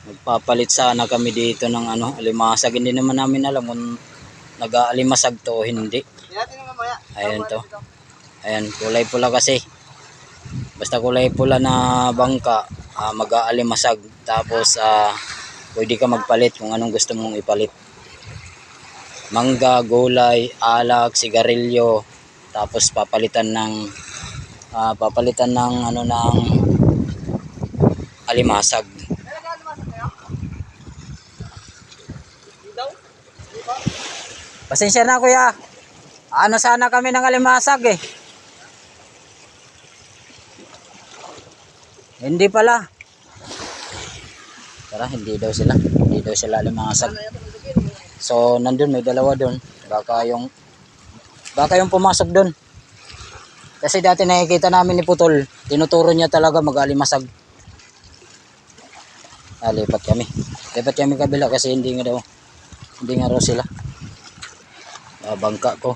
Magpapalit sana kami dito ng alimasag. Hindi naman namin alam kung nag-aalimasag to o hindi. Ayan to. Ayan, kulay pula kasi. Basta kulay pula na bangka, mag-aalimasag. Tapos pwede ka magpalit kung anong gusto mong ipalit. Mangga, gulay, alak, sigarilyo. Tapos papalitan ng ng alimasag. Pasensya na kuya. Sana kami ng alimasag eh. Hindi pala. Tara, hindi daw sila alimasag. So nandun may dalawa doon. Baka yung pumasok doon. Kasi dati nakikita namin ni Putol, tinuturo niya talaga mag-alimasag. Lipat kami kabila kasi hindi nga raw sila. Bangka ko.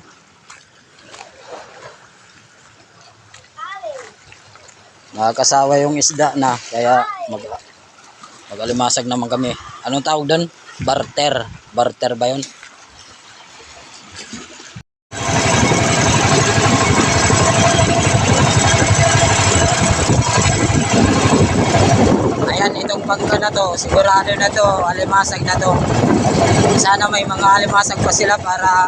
Nakakasawa yung isda na kaya mag-alimasag naman kami. Anong tawag doon? Barter ba yun? Ayan, itong bangka na to, sigurado na to, alimasag na to. Sana may mga alimasag pa sila para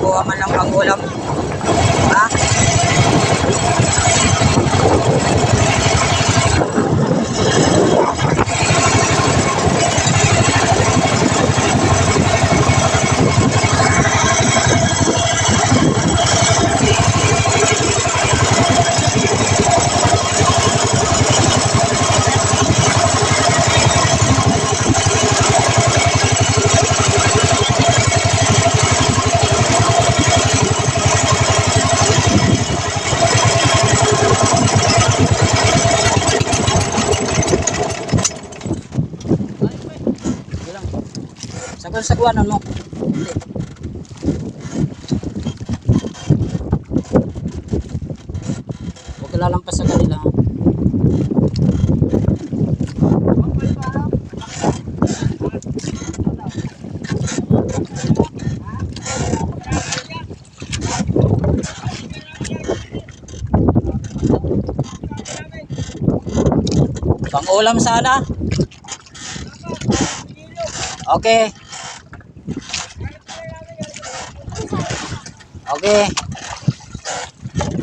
kuha man lang pang-ulam. Sagwan ano? Hindi. Huwag lalampas sa kanila. Pang-ulam sana. Okay. Okay.